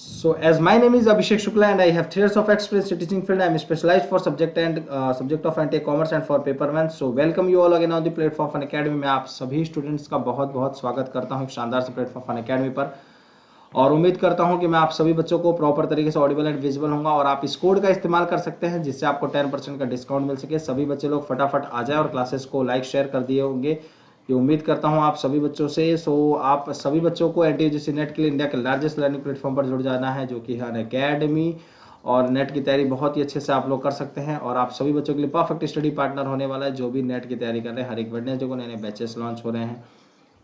So, as my name is Abhishek Shukla and I have 3 years of experience in teaching field, I am specialized for subject of anti-commerce and for paper one. So, welcome you all again on the platform Fun Academy में आप सभी students का बहुत बहुत स्वागत करता हूं एक शानदार से प्लेटफॉर्म फन अकेडमी पर। और उम्मीद करता हूं कि मैं आप सभी बच्चों को प्रॉपर तरीके से ऑडिबल एंड विजिबल होगा और आप इस कोड का इस्तेमाल कर सकते हैं जिससे आपको 10% का डिस्काउंट मिल सके। सभी बच्चे लोग फटाफट आ जाए और क्लासेस को लाइक शेयर कर दिए होंगे, ये उम्मीद करता हूं आप सभी बच्चों से। सो आप सभी बच्चों को एनटीयूजीसी नेट के लिए इंडिया के लार्जेस्ट लर्निंग प्लेटफॉर्म पर जुड़ जाना है जो कि है अनअकैडमी। और नेट की तैयारी बहुत ही अच्छे से आप लोग कर सकते हैं और आप सभी बच्चों के लिए परफेक्ट स्टडी पार्टनर होने वाला है जो भी नेट की तैयारी कर रहे हैं। हर एक वेडनेसडे को नए नए बैचेस लॉन्च हो रहे हैं।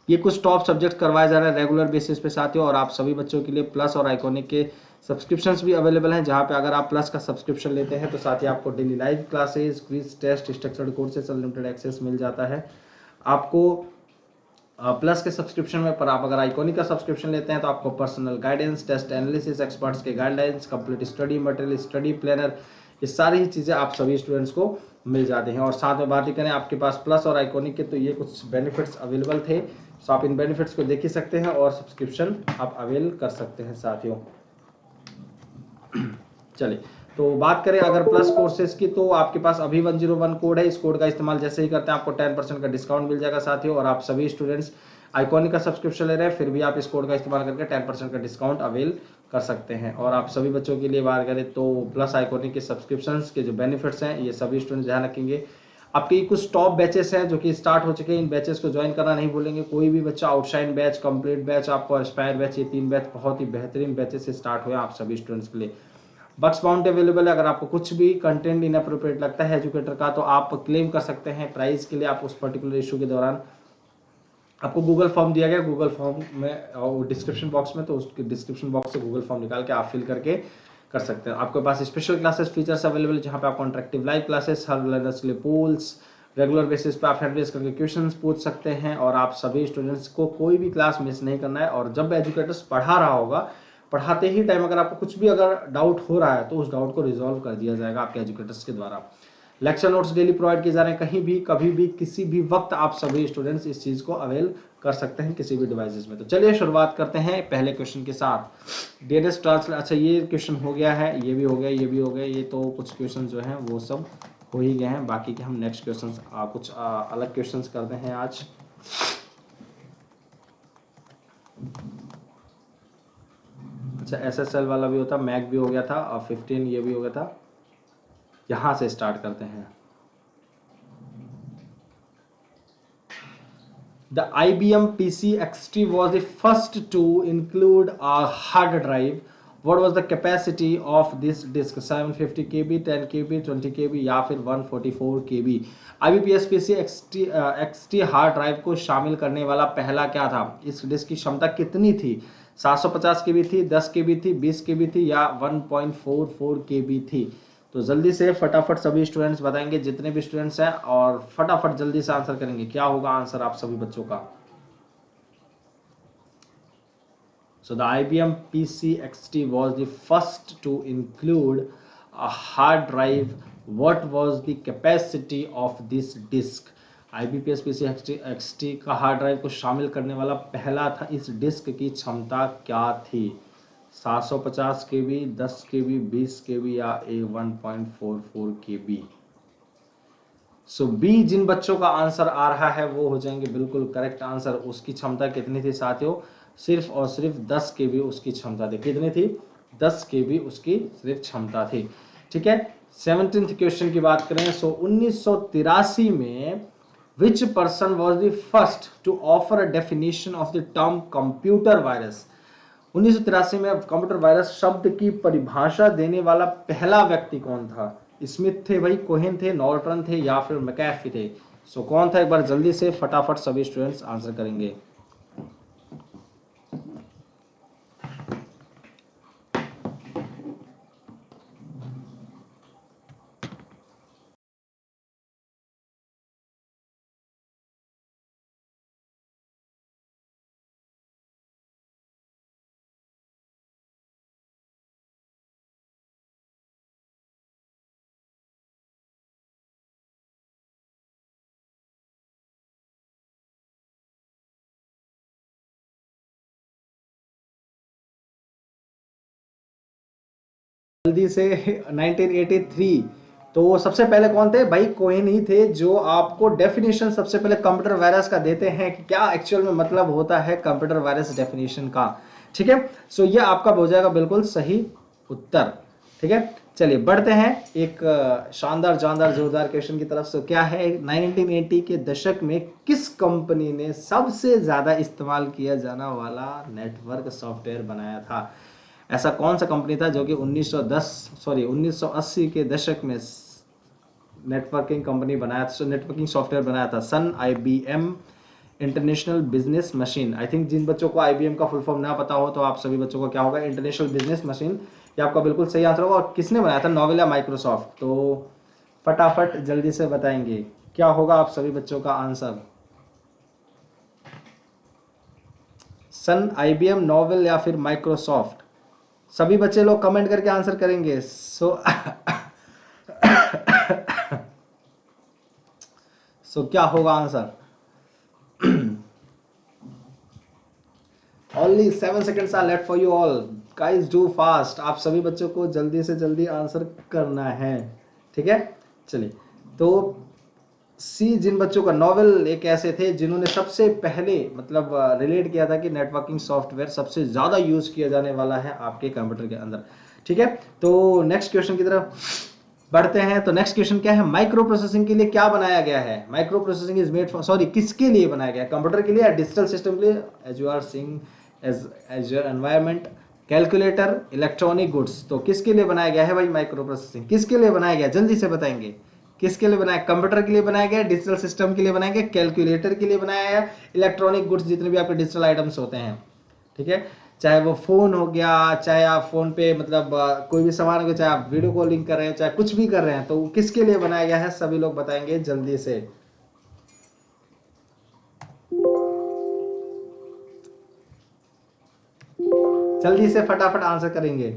ये कुछ टॉप सब्जेक्ट करवाए जा रहे हैं रेगुलर बेसिस पे साथियों। और आप सभी बच्चों के लिए प्लस और आइकॉनिक के सब्सक्रिप्शंस भी अवेलेबल हैं जहां पे अगर आप प्लस का सब्सक्रिप्शन लेते हैं तो साथ ही आपको daily live classes, quiz, test, structured courses, unlimited access मिल जाता है आपको प्लस के सब्सक्रिप्शन में। पर आप अगर आइकॉनिक का सब्सक्रिप्शन लेते हैं तो आपको personal guidance, test analysis, experts के guidelines, complete study material, study planner, ये सारी ही चीज़ें आप सभी स्टूडेंट्स को मिल जाती हैं। और साथ में बात ही करें आपके पास प्लस और आइकॉनिक के तो ये कुछ बेनिफिट्स अवेलेबल थे, तो आप इन बेनिफिट्स को देख ही सकते हैं और सब्सक्रिप्शन आप अवेल कर सकते हैं साथियों। चलिए तो बात करें अगर प्लस कोर्सेज की तो आपके पास अभी 101 कोड है। इस कोड का इस्तेमाल जैसे ही करते हैं आपको 10% का डिस्काउंट मिल जाएगा साथियों। और आप सभी स्टूडेंट्स आइकॉनिक का सब्सक्रिप्शन ले रहे हैं फिर भी आप इस कोड का इस्तेमाल करके 10% का डिस्काउंट अवेल कर सकते हैं। और आप सभी बच्चों के लिए बात करें तो प्लस आइकॉनिक के सब्सक्रिप्शन के जो बेनिफिट्स हैं ये सभी स्टूडेंट्स ध्यान रखेंगे। आपके कुछ टॉप बैचेस हैं जो कि स्टार्ट हो चुके हैं, इन बैचेस को ज्वाइन करना नहीं भूलेंगे। कोई भी बच्चा आउटशाइन बैच, कंप्लीट बैच, आपको एस्पायर बैच, ये 3 बैच बहुत ही बेहतरीन बैचेस से स्टार्ट हुए आप सभी स्टूडेंट्स के लिए। बक्स बाउंड अवेलेबल है। अगर आपको कुछ भी कंटेंट इनअप्रोप्रिएट लगता है एजुकेटर का तो आप क्लेम कर सकते हैं प्राइस के लिए। आप उस पर्टिकुलर इशू के दौरान आपको गूगल फॉर्म दिया गया, गूगल फॉर्म में और डिस्क्रिप्शन बॉक्स में, तो उस डिस्क्रिप्शन बॉक्स से गूगल फॉर्म निकाल के आप फिल करके कर सकते हैं। आपके पास स्पेशल क्लासेस फीचर्स अवेलेबल है जहां पे आपको इंटरेक्टिव लाइव क्लासेस, हर लर्नर्स के लिए पोल्स, रेगुलर बेसिस पे आप हैंड रेज करके क्वेश्चंस पूछ सकते हैं। और आप सभी स्टूडेंट्स को कोई भी क्लास मिस नहीं करना है। और जब एजुकेटर्स पढ़ा रहा होगा, पढ़ाते ही टाइम अगर आपको कुछ भी अगर डाउट हो रहा है तो उस डाउट को रिजॉल्व कर दिया जाएगा आपके एजुकेटर्स के द्वारा। लेक्चर नोट्स डेली प्रोवाइड किए जा रहे हैं, कहीं भी कभी भी किसी भी वक्त आप सभी स्टूडेंट्स इस चीज को अवेल कर सकते हैं किसी भी डिवाइसेस में। तो चलिए शुरुआत करते हैं पहले क्वेश्चन के साथ। डीएनएस ट्रांसलेट, अच्छा ये क्वेश्चन हो गया है, ये भी हो गया, ये भी हो गया। ये तो कुछ क्वेश्चन जो हैं वो सब हो ही गए हैं। बाकी के हम नेक्स्ट क्वेश्चन कुछ अलग क्वेश्चन करते हैं आज। अच्छा एसएसएल वाला भी होता, मैक भी हो गया था और 15 ये भी हो गया था। यहां से स्टार्ट करते हैं। The IBM PC XT was the first to include a hard drive. What was the capacity of this disk? 750 KB, 10 KB, 20 KB या फिर 144 KB? IBM PC XT hard drive को शामिल करने वाला पहला क्या था? इस डिस्क की क्षमता कितनी थी? 750 KB थी, 10 KB थी, 20 KB थी या 1.44 KB थी? तो जल्दी से फटाफट सभी स्टूडेंट्स बताएंगे, जितने भी स्टूडेंट्स हैं, और फटाफट जल्दी से आंसर करेंगे। क्या होगा आंसर आप सभी बच्चों का? So the IBM PC XT was the first to include a hard drive. What was the capacity of this disk? IBM PC XT का हार्ड ड्राइव को शामिल करने वाला पहला था। इस डिस्क की क्षमता क्या थी? 750 KB, 10 KB, 20 KB या 1.44 KB? सो बी जिन बच्चों का आंसर आ रहा है वो हो जाएंगे बिल्कुल करेक्ट आंसर। उसकी क्षमता कितनी थी साथियों? सिर्फ और सिर्फ 10 केबी उसकी क्षमता थी। कितनी थी? 10 केबी उसकी सिर्फ क्षमता थी। ठीक है। 17th क्वेश्चन की बात करें। सो 1983 में which person was the first to offer a definition of the term computer virus? 1983 में कंप्यूटर वायरस शब्द की परिभाषा देने वाला पहला व्यक्ति कौन था? स्मिथ थे भाई, कोहेन थे, नॉर्टन थे या फिर मैकेफी थे? सो कौन था? एक बार जल्दी से फटाफट सभी स्टूडेंट्स आंसर करेंगे। जल्दी से 1983। तो सबसे पहले कौन थे भाई? कोहेन ही थे, जो आपको डेफिनेशन सबसे पहले कंप्यूटर वायरस का देते हैं कि क्या एक्चुअल में मतलब होता है कंप्यूटर वायरस डेफिनेशन का। ठीक है, सो ये आपका हो जाएगा बिल्कुल सही उत्तर। ठीक है, चलिए बढ़ते हैं एक शानदार जानदार जोरदार क्वेश्चन की तरफ। से क्या है, 1980 के दशक में किस कंपनी ने सबसे ज्यादा इस्तेमाल किया जाने वाला नेटवर्क सॉफ्टवेयर बनाया था? ऐसा कौन सा कंपनी था जो कि 1980 के दशक में नेटवर्किंग कंपनी बनाया था, नेटवर्किंग सॉफ्टवेयर बनाया था? Sun, IBM, international business machine. I think जिन बच्चों को आईबीएम का फुल फॉर्म ना पता हो तो आप सभी बच्चों को क्या होगा, इंटरनेशनल बिजनेस मशीन, ये आपका बिल्कुल सही आंसर होगा। और किसने बनाया था, नोवेल या माइक्रोसॉफ्ट? तो फटाफट जल्दी से बताएंगे क्या होगा आप सभी बच्चों का आंसर। सन, आईबीएम, नोवेल या फिर माइक्रोसॉफ्ट? सभी बच्चे लोग कमेंट करके आंसर करेंगे। सो क्या होगा answer? Only 7 seconds are left for you all, guys do fast. आप सभी बच्चों को जल्दी से जल्दी आंसर करना है। ठीक है, चलिए। तो सी, जिन बच्चों का, नोवेल एक ऐसे थे जिन्होंने सबसे पहले मतलब रिलेट किया था कि नेटवर्किंग सॉफ्टवेयर सबसे ज्यादा यूज किया जाने वाला है आपके कंप्यूटर के अंदर। ठीक है, तो नेक्स्ट क्वेश्चन की तरफ बढ़ते हैं। तो नेक्स्ट क्वेश्चन क्या है, माइक्रो प्रोसेसिंग के लिए क्या बनाया गया है? Micro processing is made for, sorry, किसके लिए बनाया गया है? कंप्यूटर के लिए या डिजिटल सिस्टम के लिए? As you are seeing as your environment, calculator, electronic goods. तो किसके लिए बनाया गया है भाई माइक्रो प्रोसेसिंग? किसके लिए बनाया गया, जल्दी से बताएंगे। किसके लिए बनाया? कंप्यूटर के लिए बनाया गया, डिजिटल सिस्टम के लिए बनाया गया, कैलकुलेटर के लिए बनाया गया, इलेक्ट्रॉनिक गुड्स जितने भी आपके डिजिटल आइटम्स होते हैं। ठीक है, चाहे वो फोन हो गया, चाहे आप फोन पे मतलब कोई भी सामान हो गया, चाहे आप वीडियो कॉलिंग कर रहे हैं, चाहे कुछ भी कर रहे हैं, तो किसके लिए बनाया गया है? सभी लोग बताएंगे जल्दी से। जल्दी से फटाफट आंसर करेंगे।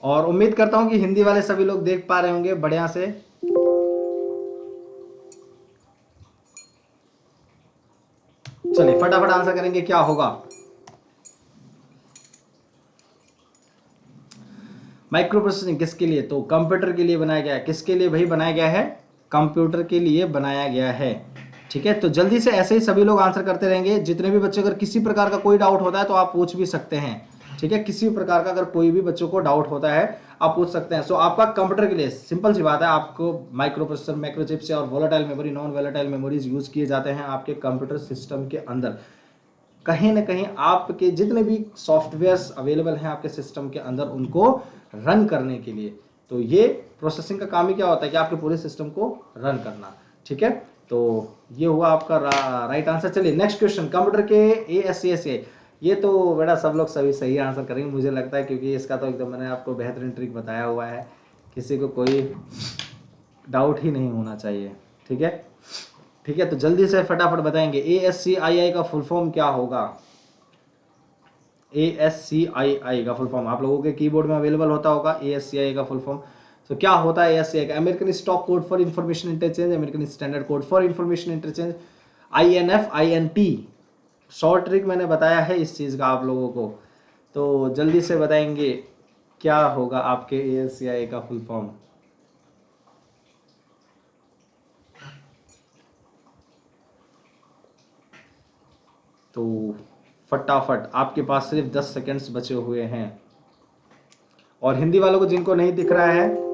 और उम्मीद करता हूं कि हिंदी वाले सभी लोग देख पा रहे होंगे बढ़िया से। चलिए फटाफट आंसर करेंगे क्या होगा। माइक्रो प्रोसेसिंग किसके लिए? तो कंप्यूटर के लिए बनाया गया है। किसके लिए भाई बनाया गया है? कंप्यूटर के लिए बनाया गया है। ठीक है, तो जल्दी से ऐसे ही सभी लोग आंसर करते रहेंगे। जितने भी बच्चे, अगर किसी प्रकार का कोई डाउट होता है तो आप पूछ भी सकते हैं। ठीक है, किसी भी प्रकार का अगर कोई भी बच्चों को डाउट होता है आप पूछ सकते हैं। सो आपका कंप्यूटर के लिए सिंपल सी बात है, आपको माइक्रो प्रोसेसर, माइक्रोचिप्स और volatile memory, non volatile memories use किए जाते हैं आपके कंप्यूटर सिस्टम के अंदर। कहीं ना कहीं आपके जितने भी सॉफ्टवेयर्स अवेलेबल हैं आपके सिस्टम के अंदर, उनको रन करने के लिए, तो ये प्रोसेसिंग का काम ही क्या होता है कि आपके पूरे सिस्टम को रन करना। ठीक है, तो ये हुआ आपका राइट आंसर। चलिए नेक्स्ट क्वेश्चन, कंप्यूटर के ASCII, ये तो बेटा सब लोग सभी सही आंसर करेंगे मुझे लगता है, क्योंकि इसका तो एकदम मैंने आपको बेहतरीन ट्रिक बताया हुआ है, किसी को कोई डाउट ही नहीं होना चाहिए। ठीक है, ठीक है, तो जल्दी से फटाफट बताएंगे ASCII का फुल फॉर्म क्या होगा? ASCII का फुल फॉर्म आप लोगों के कीबोर्ड में अवेलेबल होता होगा। ASCII का फुल फॉर्म तो क्या होता है? ASCII का American stock code for information interchange, American standard code for information interchange, INF INT। Short trick मैंने बताया है इस चीज का आप लोगों को, तो जल्दी से बताएंगे क्या होगा आपके ASCII का फुल फॉर्म। तो फटाफट आपके पास सिर्फ 10 सेकंड्स बचे हुए हैं। और हिंदी वालों को जिनको नहीं दिख रहा है,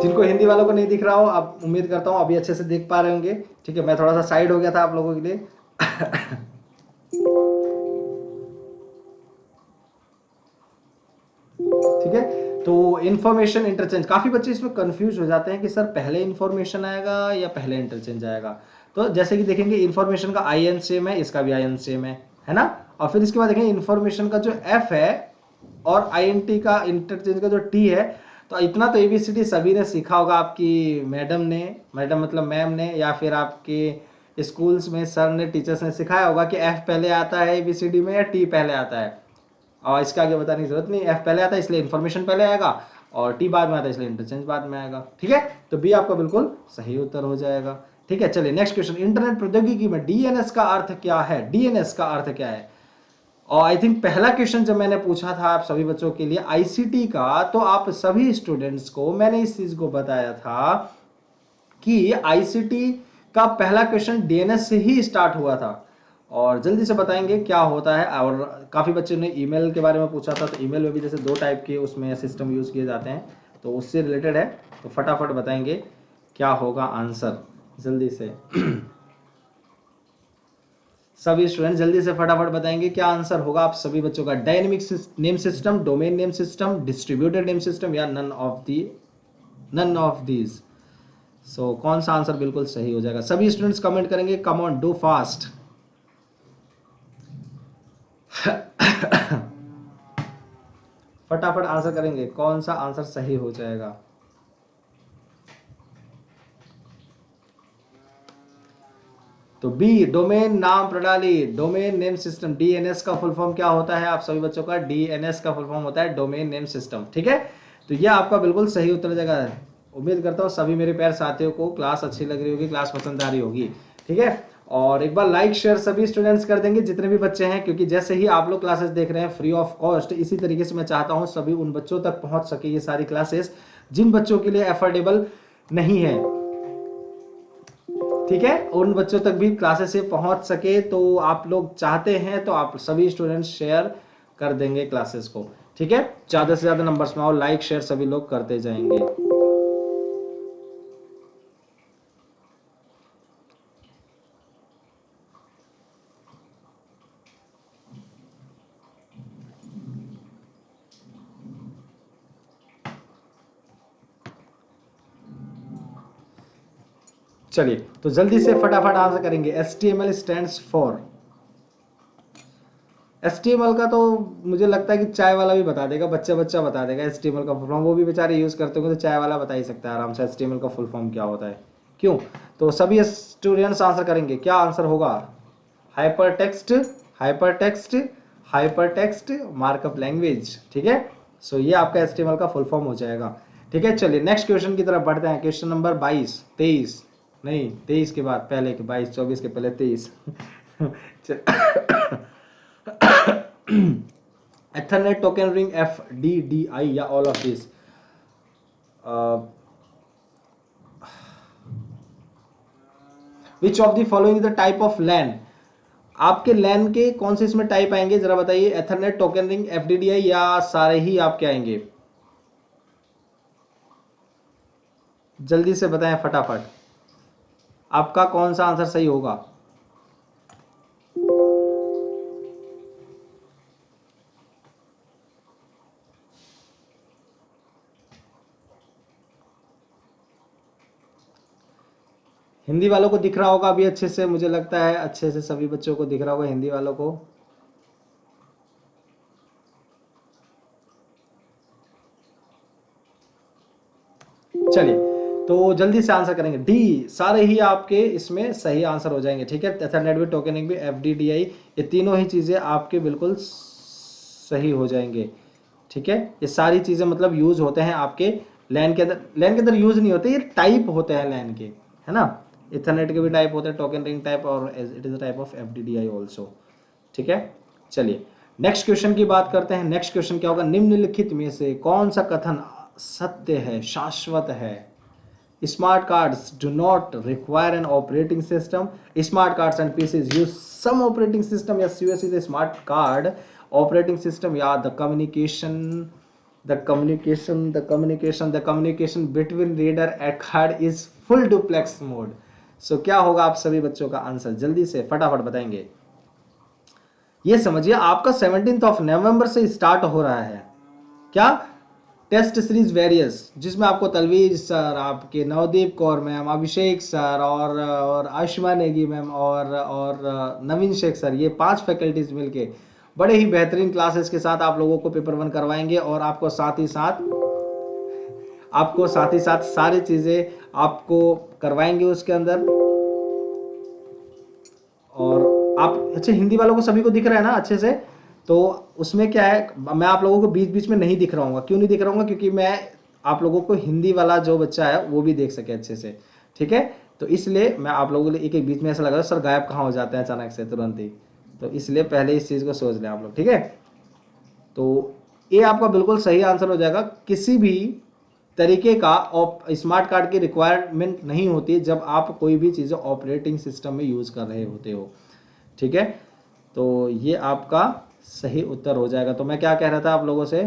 जिनको हिंदी वालों को नहीं दिख रहा हो, आप उम्मीद करता हूं अभी अच्छे से देख पा रहे होंगे। ठीक है, मैं थोड़ा सा साइड हो गया था आप लोगों के लिए। ठीक है, तो इंफॉर्मेशन इंटरचेंज, काफी बच्चे इसमें कंफ्यूज हो जाते हैं कि सर पहले इंफॉर्मेशन आएगा या पहले इंटरचेंज आएगा। तो जैसे कि देखेंगे इंफॉर्मेशन का IN सेम है, इसका भी IN सेम है ना। और फिर इसके बाद देखेंगे इंफॉर्मेशन का जो F है और INT का, इंटरचेंज का जो T है। तो इतना तो ABCD सभी ने सीखा होगा, आपकी मैडम ने, मैडम मतलब मैम ने, या फिर आपके स्कूल्स में सर ने टीचर्स ने सिखाया होगा कि एफ पहले आता है एबीसीडी में या टी पहले आता है, और इसका आगे बताने की जरूरत नहीं, एफ पहले आता है इसलिए इन्फॉर्मेशन पहले आएगा और टी बाद में आता है इसलिए इंटरचेंज बाद में आएगा। ठीक है, तो बी आपका बिल्कुल सही उत्तर हो जाएगा। ठीक है, चलिए नेक्स्ट क्वेश्चन, इंटरनेट प्रौद्योगिकी में डीएनएस का अर्थ क्या है? डीएनएस का अर्थ क्या है? और आई थिंक पहला क्वेश्चन जब मैंने पूछा था आप सभी बच्चों के लिए आईसीटी का, तो आप सभी स्टूडेंट्स को मैंने इस चीज को बताया था कि आईसीटी का पहला क्वेश्चन डीएनएस से ही स्टार्ट हुआ था। और जल्दी से बताएंगे क्या होता है। और काफी बच्चों ने ईमेल के बारे में पूछा था, तो ईमेल में भी जैसे 2 टाइप के उसमें सिस्टम यूज किए जाते हैं, तो उससे रिलेटेड है, तो फटाफट बताएंगे क्या होगा आंसर जल्दी से। सभी स्टूडेंट जल्दी से फटाफट बताएंगे क्या आंसर होगा आप सभी बच्चों का। Dynamic name system, domain name system, distributed name system या नन ऑफ दीज। सो कौन सा आंसर बिल्कुल सही हो जाएगा? सभी स्टूडेंट्स कमेंट करेंगे, कम ऑन डू फास्ट। फटाफट आंसर करेंगे, कौन सा आंसर सही हो जाएगा? तो बी, डोमेन नाम प्रणाली, डोमेन नेम सिस्टम। डीएनएस का फुल फॉर्म क्या होता है आप सभी बच्चों का? डीएनएस का फुल फॉर्म होता है डोमेन नेम सिस्टम। ठीक है, तो यह आपका बिल्कुल सही उत्तर जाएगा। उम्मीद करता हूँ सभी मेरे प्यारे साथियों को क्लास अच्छी लग रही होगी, क्लास पसंद आ रही होगी। ठीक है, और एक बार लाइक शेयर सभी स्टूडेंट्स कर देंगे जितने भी बच्चे हैं, क्योंकि जैसे ही आप लोग क्लासेस देख रहे हैं फ्री ऑफ कॉस्ट, इसी तरीके से मैं चाहता हूँ सभी उन बच्चों तक पहुंच सके ये सारी क्लासेस जिन बच्चों के लिए एफोर्डेबल नहीं है। ठीक है, उन बच्चों तक भी क्लासेस से पहुंच सके, तो आप लोग चाहते हैं तो आप सभी स्टूडेंट्स शेयर कर देंगे क्लासेस को। ठीक है, ज्यादा से ज्यादा नंबर्स में आओ, लाइक शेयर सभी लोग करते जाएंगे। चलिए, तो जल्दी से फटाफट आंसर करेंगे। HTML स्टैंड्स फॉर, HTML का तो मुझे लगता है कि चाय वाला भी बता देगा, बच्चा बच्चा बता देगा HTML का फुल फॉर्म, वो भी बेचारे यूज करते होंगे, तो चाय वाला बता ही सकता है आराम से HTML का फुल फॉर्म क्या होता है। क्यों? तो सभी स्टूडेंट्स आंसर करेंगे, क्या आंसर होगा? Hyper text, hyper text, hyper text markup language. ठीक है, सो ये आपका HTML का फुल फॉर्म हो जाएगा। ठीक है, चलिए नेक्स्ट क्वेश्चन की तरफ बढ़ते हैं। क्वेश्चन नंबर 23 नहीं, 23 के बाद पहले के 22, 24 के पहले 23। Ethernet token ring FDDI या all of this? Which of the following is the type of LAN? आपके LAN के कौन से इसमें टाइप आएंगे जरा बताइए? Ethernet टोकन रिंग, FDDI या सारे ही आपके आएंगे? जल्दी से बताएं फटाफट, आपका कौन सा आंसर सही होगा? हिंदी वालों को दिख रहा होगा अभी अच्छे से, मुझे लगता है अच्छे से सभी बच्चों को दिख रहा होगा हिंदी वालों को। चलिए, तो जल्दी से आंसर करेंगे। डी, सारे ही आपके इसमें सही आंसर हो जाएंगे। ठीक है, एथरनेट भी, टोकनिंग भी, FDDI, ये तीनों ही चीजें आपके बिल्कुल सही हो जाएंगे। ठीक है, ये सारी चीजें मतलब यूज होते हैं आपके लैन के अंदर। लैन के अंदर यूज नहीं होते, ये टाइप होते हैं लैन के, है ना। इथरनेट के भी टाइप होते हैं, टोकन रिंग टाइप, और it is a type of FDDI also. ठीक है, चलिए नेक्स्ट क्वेश्चन की बात करते हैं। नेक्स्ट क्वेश्चन क्या होगा? निम्नलिखित में से कौन सा कथन सत्य है, शाश्वत है? Smart cards do not require an operating system, smart cards and PCs use some operating system, या US is smart card operating system, या the communication between reader and card is full duplex mode. So क्या होगा आप सभी बच्चों का answer? जल्दी से फटाफट बताएंगे। ये समझिए आपका 17 नवंबर से स्टार्ट हो रहा है क्या? टेस्ट सीरीज वेरियस, जिसमें आपको तलवीज सर, आपके नवदीप कौर मैम, अभिषेक सर और आयुष्मान नेगी मैम और नवीन शेख सर, ये 5 फैकल्टीज मिलके बड़े ही बेहतरीन क्लासेस के साथ आप लोगों को पेपर 1 करवाएंगे, और आपको साथ ही साथ सारी चीजें आपको करवाएंगे उसके अंदर। आप अच्छा हिंदी वालों को सभी को दिख रहा है ना अच्छे से? तो उसमें क्या है, मैं आप लोगों को बीच बीच में नहीं दिख रहा हूँ, क्यों नहीं दिख रहा हूँ? क्योंकि मैं आप लोगों को हिंदी वाला जो बच्चा है वो भी देख सके अच्छे से, ठीक है? तो इसलिए मैं आप लोगों के लिए एक एक बीच में ऐसा लगा सर गायब कहाँ हो जाते हैं अचानक से तुरंत ही, तो इसलिए पहले इस चीज को सोच लें आप लोग, ठीक है? तो ये आपका बिल्कुल सही आंसर हो जाएगा। किसी भी तरीके का स्मार्ट कार्ड की रिक्वायरमेंट नहीं होती जब आप कोई भी चीज़ें ऑपरेटिंग सिस्टम में यूज कर रहे होते हो, ठीक है? तो ये आपका सही उत्तर हो जाएगा। तो मैं क्या कह रहा था आप लोगों से,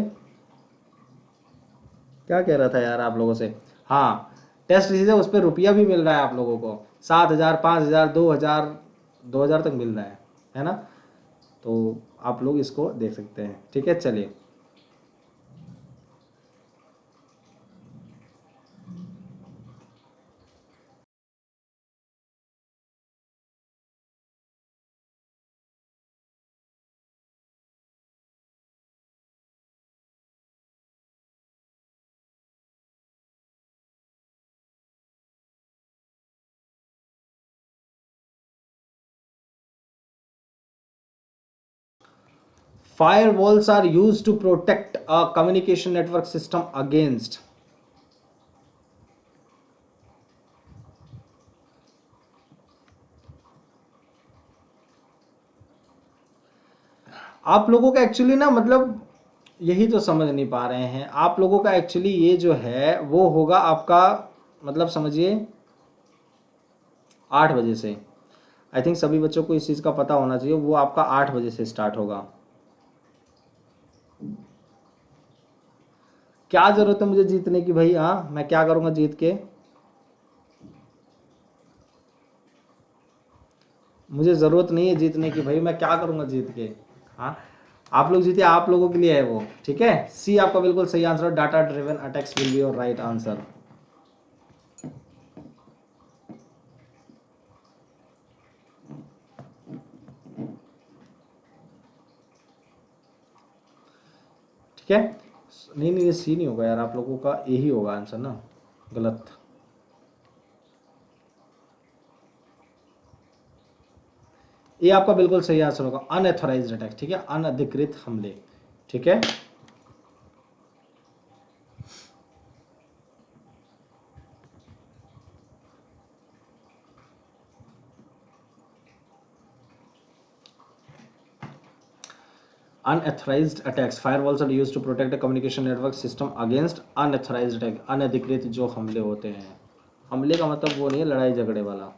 क्या कह रहा था यार आप लोगों से, हाँ, टेस्ट सीरीज है, उस पर रुपया भी मिल रहा है आप लोगों को, 7,000, 5,000, 2,000, 2,000 तक मिल रहा है ना? तो आप लोग इसको देख सकते हैं, ठीक है? चलिए, firewalls are used to protect a communication network system against, आप लोगों का एक्चुअली ना मतलब यही तो समझ नहीं पा रहे हैं आप लोगों का। एक्चुअली ये जो है वो होगा आपका, मतलब समझिए 8 बजे से। आई थिंक सभी बच्चों को इस चीज़ का पता होना चाहिए, वो आपका 8 बजे से स्टार्ट होगा। क्या जरूरत है मुझे जीतने की भाई? हाँ, मैं क्या करूंगा जीत के? मुझे जरूरत नहीं है जीतने की भाई, मैं क्या करूंगा जीत के? हाँ, आप लोग जीते, आप लोगों के लिए है वो, ठीक है? सी आपका बिल्कुल सही answer, data driven attacks will be your right answer. ठीक है, नहीं नहीं, ये सी नहीं होगा यार, आप लोगों का ए ही होगा आंसर ना, गलत। ये आपका बिल्कुल सही आंसर होगा, अनएथोराइज्ड अटैक, ठीक है? अनधिकृत हमले, ठीक है? unauthorized attacks, firewalls are used to protect a communication network system against unauthorized attack, अनधिकृत जो हमले होते हैं। हमले का मतलब वो नहीं है लड़ाई झगड़े वाला।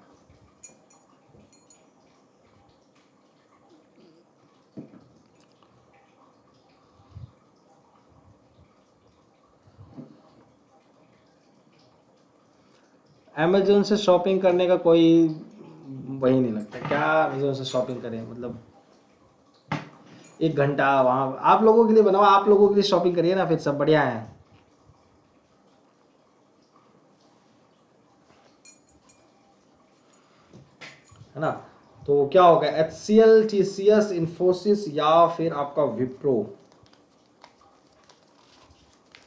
अमेजोन से शॉपिंग करने का कोई वही नहीं लगता, क्या अमेजोन से शॉपिंग करें मतलब? 1 घंटा वहां आप लोगों के लिए बनाओ, आप लोगों के लिए शॉपिंग करिए ना, फिर सब बढ़िया है है ना? तो क्या होगा, HCL, TCS, इन्फोसिस या फिर आपका विप्रो?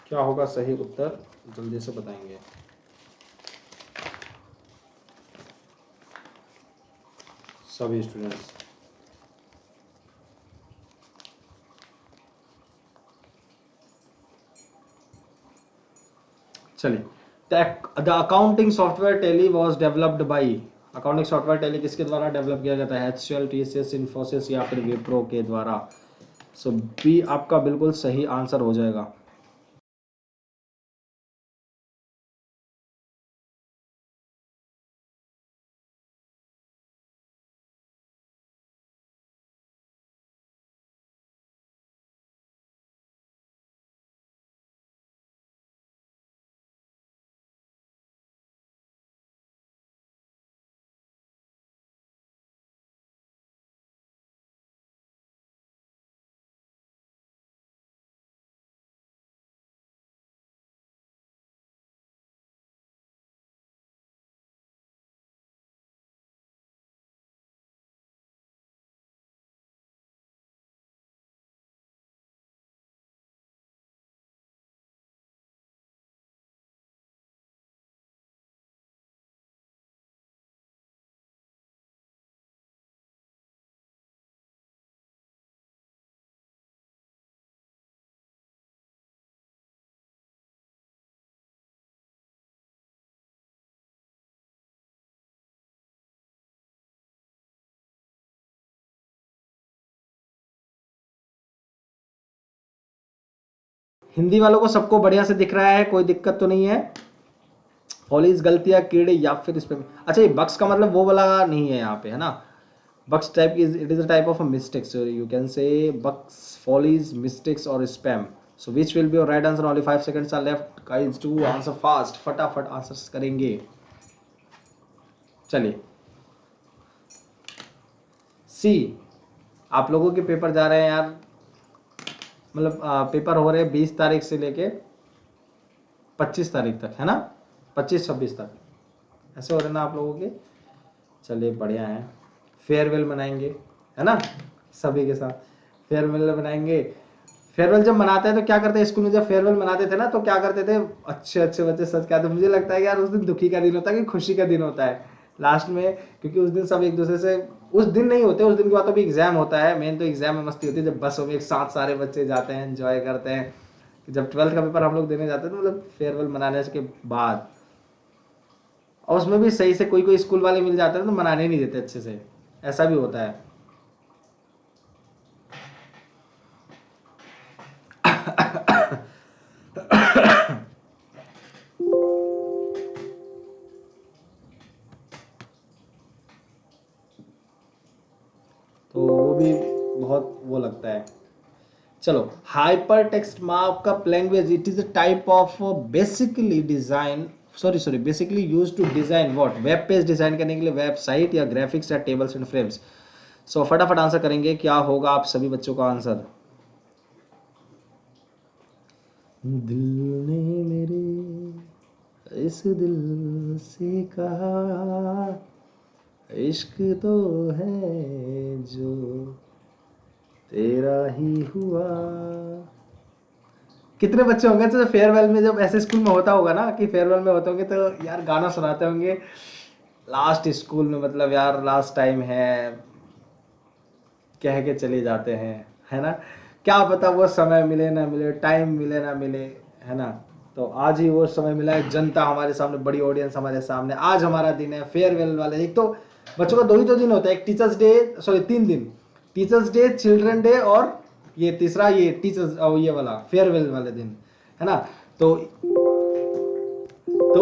क्या होगा सही उत्तर, जल्दी से बताएंगे सभी स्टूडेंट्स। चलिए, the accounting software Tally was developed by, accounting software Tally किसके द्वारा डेवलप किया जाता है? HCL, TCS, इन्फोसिस या फिर विप्रो के द्वारा? सो बी आपका बिल्कुल सही आंसर हो जाएगा। हिंदी वालों को सबको बढ़िया से दिख रहा है, कोई दिक्कत तो नहीं है? फॉलीज गलतियां, कीड़े या फिर इस पे, अच्छा ये बक्स का मतलब वो वाला नहीं है यहाँ पे, है ना? Bugs type is it is a type of a mistake, so you can say bugs, follies, mistakes or spam. So which will be your right answer? Only 5 seconds are left guys to answer fast, फटाफट answers करेंगे। चलिए सी, आप लोगों के paper जा रहे हैं यार, मतलब पेपर हो रहे हैं 20 तारीख से लेके 25 तारीख तक, है ना? 25-26 तक ऐसे हो रहे ना आप लोगों के। चलिए बढ़िया है, फेयरवेल मनाएंगे, है ना? सभी के साथ फेयरवेल मनाएंगे। फेयरवेल जब मनाते हैं तो क्या करते हैं, स्कूल में जब फेयरवेल मनाते थे ना तो क्या करते थे, अच्छे अच्छे बच्चे सच कहते हैं। मुझे लगता है कि यार उस दिन दुखी का दिन होता है कि खुशी का दिन होता है लास्ट में, क्योंकि उस दिन सब एक दूसरे से, उस दिन नहीं होते, उस दिन के बाद तो भी एग्जाम होता है, मेन तो एग्जाम में मस्ती होती है जब बसों में एक साथ सारे बच्चे जाते हैं, एंजॉय करते हैं। जब 12th का पेपर हम लोग देने जाते हैं तो मतलब फेयरवेल मनाने के बाद, और उसमें भी सही से कोई कोई स्कूल वाले मिल जाते हैं तो मनाने नहीं देते अच्छे से, ऐसा भी होता है। तो वो भी बहुत वो लगता है। चलो, hyper text markup language, it is a type of basically design, sorry basically use to design what, web page design करने के लिए, वेबसाइट या ग्राफिक्स या टेबल्स एंड फ्रेम्स। सो फटाफट आंसर करेंगे, क्या होगा आप सभी बच्चों का आंसर? दिल ने मेरे इस दिल से कहा, इश्क तो है जो तेरा ही हुआ। कितने बच्चे होंगे तो फेयरवेल में, जब ऐसे स्कूल में होता होगा ना कि फेयरवेल में होते होंगे तो यार गाना सुनाते होंगे लास्ट स्कूल में, मतलब यार लास्ट टाइम है कह के चले जाते हैं, है ना? क्या पता वो समय मिले ना मिले, टाइम मिले ना मिले, है ना? तो आज ही वो समय मिला है, जनता हमारे सामने, बड़ी ऑडियंस हमारे सामने, आज हमारा दिन है फेयरवेल वाले। एक तो बच्चों का 2 ही तो दिन होता है, एक टीचर्स डे, सॉरी 3 दिन, टीचर्स डे, चिल्ड्रन डे और ये तीसरा ये टीचर्स, ये वाला फेयरवेल वाले दिन, है ना? तो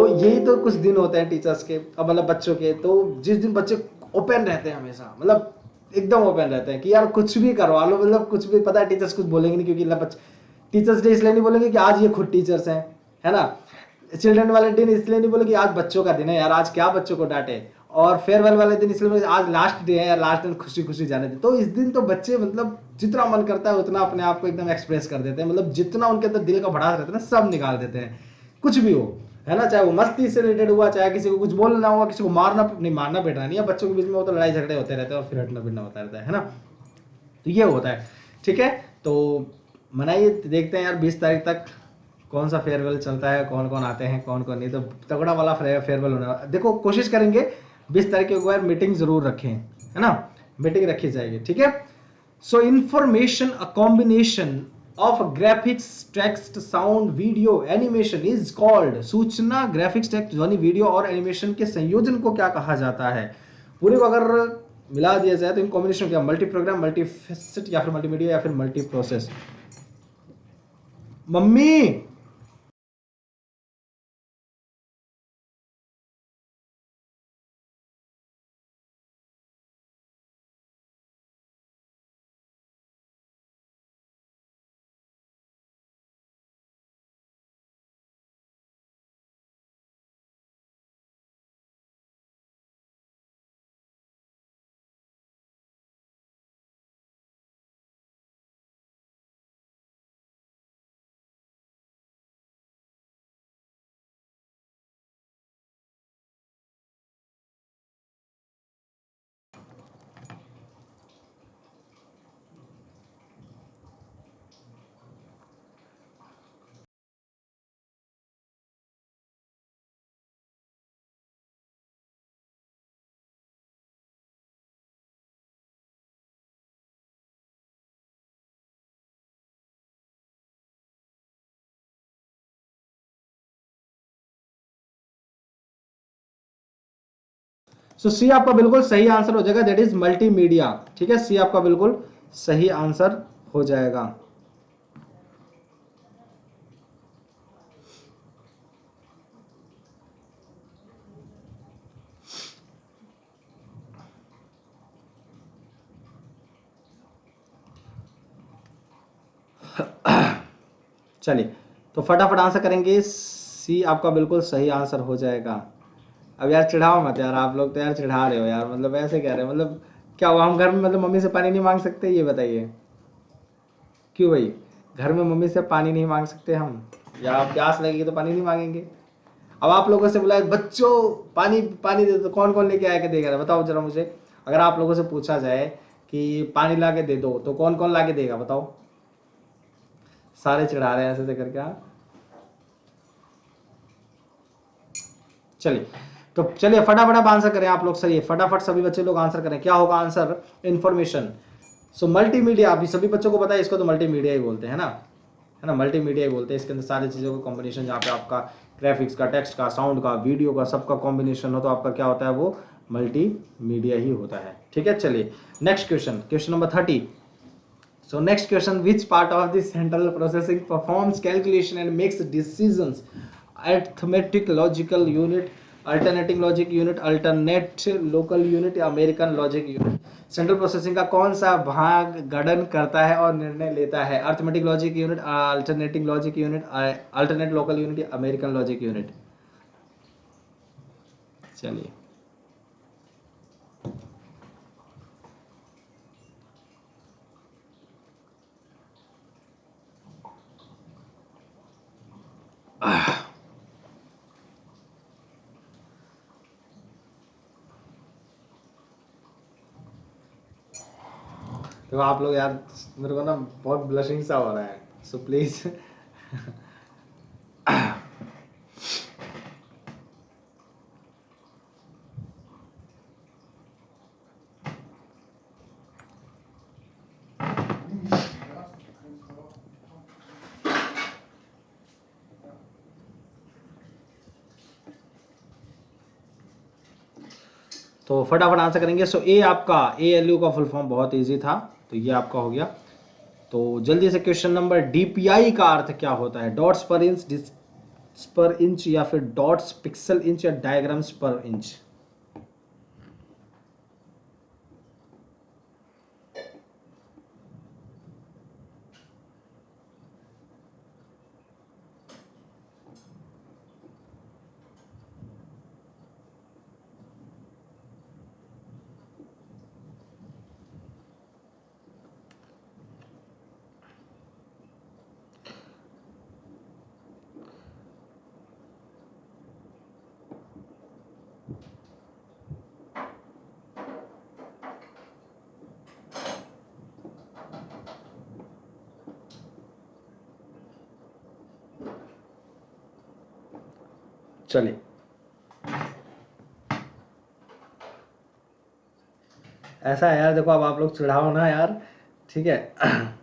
यही तो कुछ दिन होते हैं टीचर्स के, अब मतलब बच्चों के, तो जिस दिन बच्चे ओपन रहते हैं हमेशा, मतलब एकदम ओपन रहते हैं कि यार कुछ भी करवा लो, मतलब कुछ भी, पता है टीचर्स कुछ बोलेंगे नहीं, क्योंकि टीचर्स डे इसलिए नहीं बोलेंगे कि आज ये खुद टीचर्स हैं, है ना? चिल्ड्रन वाले दिन इसलिए नहीं बोले कि आज बच्चों का दिन है यार, आज क्या बच्चों को डांटे, और फेयरवेल वाले दिन इसलिए बोले आज लास्ट डे है यार, लास्ट दिन खुशी खुशी जाने दे। तो इस दिन तो बच्चे मतलब जितना मन करता है उतना अपने आप को एकदम एक्सप्रेस कर देते हैं, मतलब जितना उनके अंदर दिल का भड़ास रहता है ना सब निकाल देते हैं, कुछ भी हो, है ना? चाहे वो मस्ती से रिलेटेड हुआ, चाहे किसी को कुछ बोलना हुआ, किसी को मारना नहीं, मारना पीटना नहीं है, बच्चों के बीच में वो तो लड़ाई झगड़े होते रहते हैं और फिर हटना पिटना होता रहता है ना? तो ये होता है, ठीक है? तो मनाइए, देखते हैं यार 20 तारीख तक कौन सा फेयरवेल चलता है, कौन कौन आते हैं, कौन कौन नहीं, तो तगड़ा वाला फेयरवेल होने वाला। देखो कोशिश करेंगे 20 तारीख को यार मीटिंग जरूर रखें, है ना? मीटिंग रखी जाएगी, ठीक है? सो information, a combination of graphics, text, sound, video, animation is called, सूचना, ग्राफिक्स, टेक्स्ट, ध्वनि, वीडियो और एनिमेशन के संयोजन को क्या कहा जाता है? पूरे को अगर मिला दिया जाए तो इन कॉम्बिनेशन क्या, मल्टी प्रोग्राम, मल्टी फेसेट या फिर मल्टीमीडिया या फिर मल्टी प्रोसेस? मम्मी सो सी आपका बिल्कुल सही आंसर हो जाएगा, दैट इज मल्टीमीडिया, ठीक है? सी आपका बिल्कुल सही आंसर हो जाएगा। चलिए तो फटाफट आंसर करेंगे, सी आपका बिल्कुल सही आंसर हो जाएगा। अब यार चिढ़ाओ मत यार, आप लोग तो यार चिढ़ा रहे हो यार, मतलब ऐसे कह रहे हो, मतलब क्या हुआ, हम घर में मतलब मम्मी से पानी नहीं मांग सकते, ये बताइए क्यों भाई, घर में मम्मी से पानी नहीं मांग सकते हम, या प्यास लगेगी तो पानी नहीं मांगेंगे। अब आप लोगों से बोला बच्चों पानी पानी दे दो, कौन कौन लेके आया के देगा, बताओ जरा मुझे। अगर आप लोगों से पूछा जाए कि पानी ला के दे दो तो कौन कौन ला के देगा, बताओ। सारे चिढ़ा रहे हैं ऐसे करके, हाँ। चलिए तो चलिए फटाफट आप आंसर करें आप लोग, सही है, फटाफट सभी बच्चे लोग आंसर करें, क्या होगा आंसर, इंफॉर्मेशन। सो मल्टीमीडिया, अभी सभी बच्चों को पता है इसको तो मल्टीमीडिया ही बोलते हैं ना, है ना, मल्टीमीडिया ही बोलते हैं। इसके अंदर सारी चीज़ों का कॉम्बिनेशन, जहाँ पे आपका ग्राफिक्स का, टेक्स्ट का, साउंड का, वीडियो का, सबका कॉम्बिनेशन हो तो आपका क्या होता है, वो मल्टीमीडिया ही होता है। ठीक है, चलिए next question, question number 30। So next question, which part of the central processing performs calculation and makes decisions? Arithmetic logical unit, alternating logic unit, alternate local unit या American logic unit. Central processing का कौन सा भाग गणन करता है और निर्णय लेता है? Arithmetic logic unit, alternating logic unit, alternate local unit या अमेरिकन लॉजिक यूनिट। चलिए तो आप लोग यार, मेरे को ना बहुत ब्लशिंग सा हो रहा है, सो प्लीज तो फटाफट आंसर करेंगे। सो ए आपका, ए एल यू का फुल फॉर्म बहुत इजी था, तो ये आपका हो गया। तो जल्दी से क्वेश्चन नंबर, डीपीआई का अर्थ क्या होता है? डॉट्स पर इंच, डिस्क पर इंच, या फिर डॉट्स पिक्सल इंच, या डायग्राम्स पर इंच। चलिए ऐसा है यार, देखो अब आप लोग चिढ़ाओ ना यार, ठीक है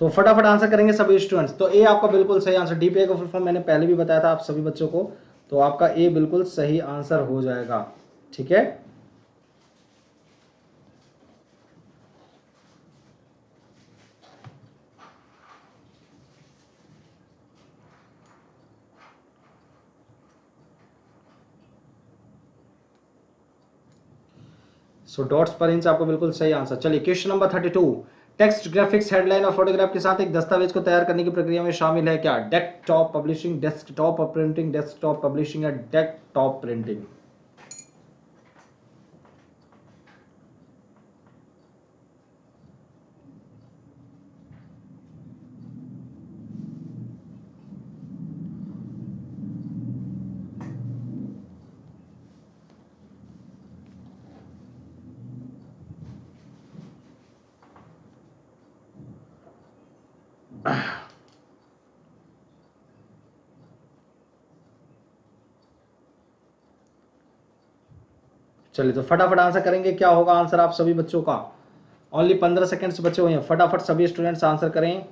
तो फटाफट आंसर करेंगे सभी स्टूडेंट्स। तो ए आपका बिल्कुल सही आंसर, डीपीआई का फुल फॉर्म मैंने पहले भी बताया था आप सभी बच्चों को, तो आपका ए बिल्कुल सही आंसर हो जाएगा। ठीक है, सो डॉट्स पर इंच आपको बिल्कुल सही आंसर। चलिए question number 32। Text, graphics, headline और फोटोग्राफ के साथ एक दस्तावेज को तैयार करने की प्रक्रिया में शामिल है क्या? Desktop publishing, desktop printing, desktop publishing या डेस्कटॉप प्रिंटिंग। चलिए तो फटाफट आंसर करेंगे, क्या होगा आंसर आप सभी बच्चों का? ओनली 15 सेकेंड्स बचे हुए हैं, फटाफट सभी स्टूडेंट्स आंसर करें।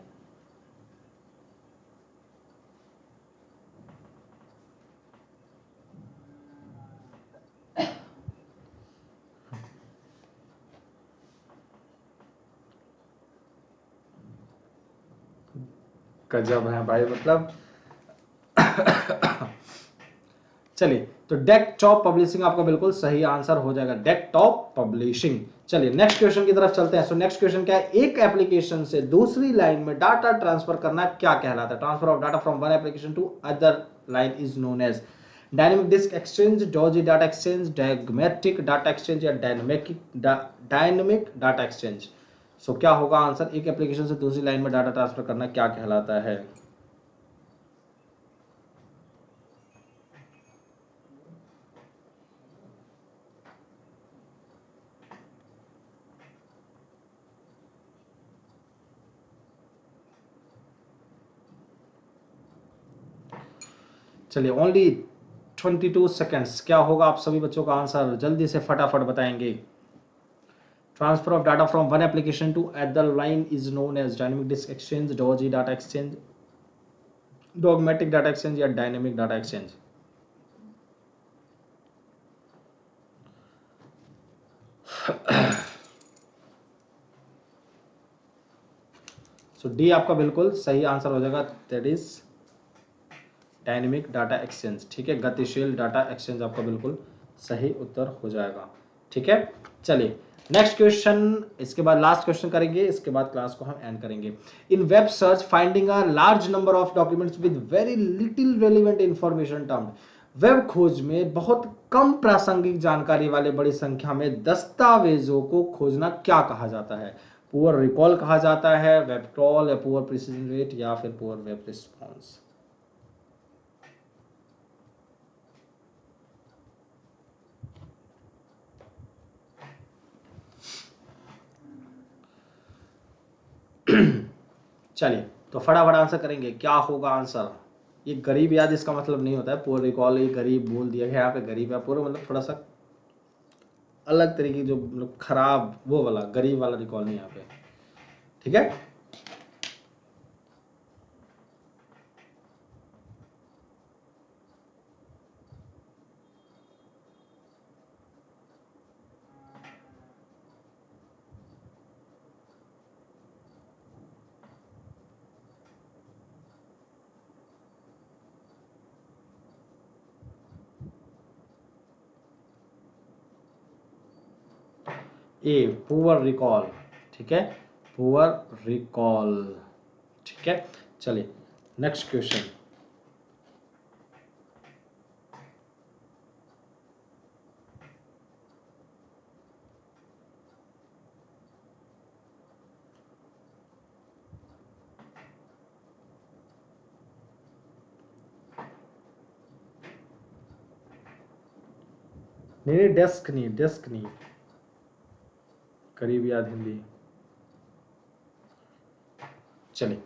गजब है भाई, मतलब चलिए, तो डेस्कटॉप पब्लिशिंग आपका बिल्कुल सही आंसर हो जाएगा, डेस्कटॉप पब्लिशिंग। चलिए नेक्स्ट क्वेश्चन की तरफ चलते हैं। सो नेक्स्ट क्वेश्चन क्या है, एक एप्लीकेशन से दूसरी लाइन में डाटा ट्रांसफर करना क्या कहलाता है? Transfer of data from one application to other line is known as dynamic disk exchange, dodgy data exchange, diagrammatic data exchange या डायनेमिक डाटा एक्सचेंज। सो क्या होगा आंसर, एक एप्लीकेशन से दूसरी लाइन में डाटा ट्रांसफर करना क्या कहलाता है? चलिए ओनली 22 सेकेंड्स, क्या होगा आप सभी बच्चों का आंसर, जल्दी से फटाफट बताएंगे। Transfer of data from one application to other line is known as dynamic disk exchange, dodgy data exchange, dogmatic data exchange या dynamic data exchange. So D आपका बिल्कुल सही आंसर हो जाएगा, that is dynamic data exchange. ठीक है, गतिशील data exchange आपका बिल्कुल सही उत्तर हो जाएगा। ठीक है, चलिए नेक्स्ट क्वेश्चन, इसके बाद लास्ट क्वेश्चन करेंगे, इसके बाद क्लास को हम एंड करेंगे। In web search finding a large number of documents with very little relevant information termed, web खोज में बहुत कम प्रासंगिक जानकारी वाले बड़ी संख्या में दस्तावेजों को खोजना क्या कहा जाता है? पुअर रिकॉल कहा जाता है, वेब क्रॉल या पुअर प्रिसिजन रेट या फिर पुअर वेब रिस्पॉन्स। चलिए तो फटाफट आंसर करेंगे, क्या होगा आंसर? ये गरीब याद इसका मतलब नहीं होता है, पुअर रिकॉल, ये गरीब बोल दिया गया यहाँ पे, गरीब है पूरा मतलब थोड़ा सा अलग तरीके जो मतलब खराब वो वाला गरीब वाला रिकॉल नहीं यहाँ पे। ठीक है, ए पुअर रिकॉल। ठीक है, पुअर रिकॉल। ठीक है, चलिए नेक्स्ट क्वेश्चन। नहीं, डेस्क नहीं, डेस्क नहीं, गरीब याद हिंदी। चलिए,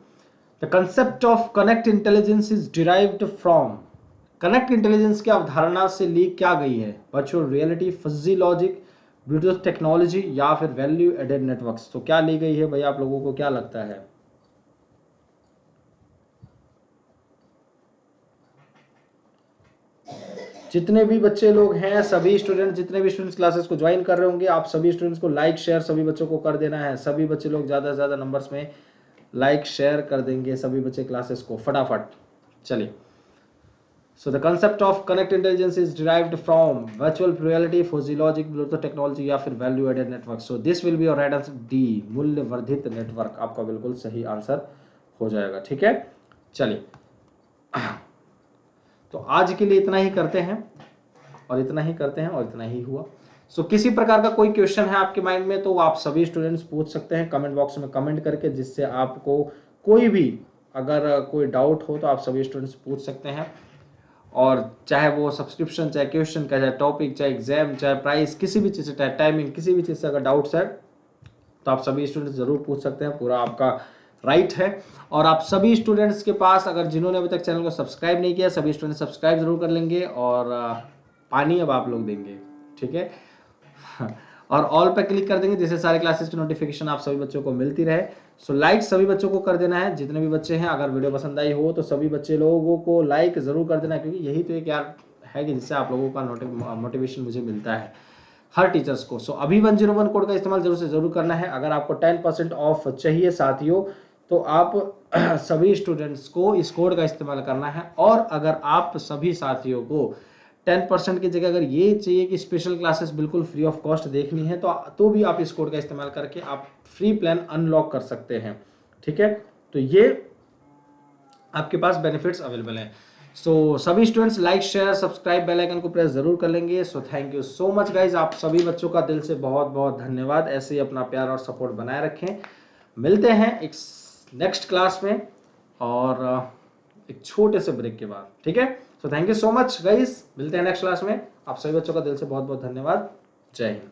the concept of connect intelligence is derived from, connect intelligence की अवधारणा से ली क्या गई है? Virtual reality, fuzzy logic, Bluetooth technology या फिर वैल्यू एडेड नेटवर्क्स। तो क्या ली गई है भाई, आप लोगों को क्या लगता है? जितने भी बच्चे लोग हैं, सभी स्टूडेंट, जितने भी स्टूडेंट्स क्लासेस को ज्वाइन कर रहे होंगे, आप सभी स्टूडेंट्स को लाइक शेयर सभी बच्चों को कर देना है। सभी बच्चे लोग ज़्यादा से ज़्यादा नंबर्स में लाइक शेयर कर देंगे सभी बच्चे क्लासेस को फटाफट। चलिए, so the concept of connect intelligence is derived from virtual reality, fuzzy logic, bluetooth technology या फिर value added network. So this will be your right answer D, मूल्य वर्धित नेटवर्क आपका बिल्कुल सही आंसर हो जाएगा। ठीक है, चलिए तो आज के लिए इतना ही करते हैं, और इतना ही करते हैं, और इतना ही हुआ। सो किसी प्रकार का कोई क्वेश्चन है आपके माइंड में तो आप सभी स्टूडेंट्स पूछ सकते हैं कमेंट बॉक्स में कमेंट करके, जिससे आपको कोई भी अगर कोई डाउट हो तो आप सभी स्टूडेंट्स पूछ सकते हैं। और चाहे वो सब्सक्रिप्शन, चाहे क्वेश्चन का, चाहे टॉपिक, चाहे एग्जाम, चाहे प्राइस, किसी भी चीज़ से, चाहे टाइमिंग, किसी भी चीज़ से अगर डाउट्स है तो आप सभी स्टूडेंट्स जरूर पूछ सकते हैं, पूरा आपका राइट है। और आप सभी स्टूडेंट्स के पास, अगर जिन्होंने अभी तक चैनल को सब्सक्राइब नहीं किया, सभी स्टूडेंट्स सब्सक्राइब जरूर कर लेंगे, और पानी अब आप लोग देंगे। ठीक है और ऑल पे क्लिक कर देंगे जिससे सारे क्लासेस की नोटिफिकेशन आप सभी बच्चों को मिलती रहे। सो लाइक सभी बच्चों को कर देना है, जितने भी बच्चे हैं। अगर वीडियो पसंद आई हो तो सभी बच्चे लोगों को लाइक जरूर कर देना, क्योंकि यही तो एक यार है कि जिससे आप लोगों का मोटिवेशन मुझे मिलता है, हर टीचर्स को। सो अभी 101 कोड का इस्तेमाल जरूर से जरूर करना है। अगर आपको 10% ऑफ चाहिए साथियों तो आप सभी स्टूडेंट्स को इस कोड का इस्तेमाल करना है। और अगर आप सभी साथियों को 10% की जगह अगर ये चाहिए कि स्पेशल क्लासेस बिल्कुल फ्री ऑफ कॉस्ट देखनी है तो भी आप इस कोड का इस्तेमाल करके आप फ्री प्लान अनलॉक कर सकते हैं। ठीक है, तो ये आपके पास बेनिफिट्स अवेलेबल हैं। सो सभी students like share subscribe bell icon को प्रेस जरूर कर लेंगे। So thank you so much guys, आप सभी बच्चों का दिल से बहुत बहुत धन्यवाद। ऐसे ही अपना प्यार और सपोर्ट बनाए रखें। मिलते हैं एक नेक्स्ट क्लास में और एक छोटे से ब्रेक के बाद। ठीक है, सो thank you so much guys, मिलते हैं नेक्स्ट क्लास में। आप सभी बच्चों का दिल से बहुत बहुत धन्यवाद। जय हिंद।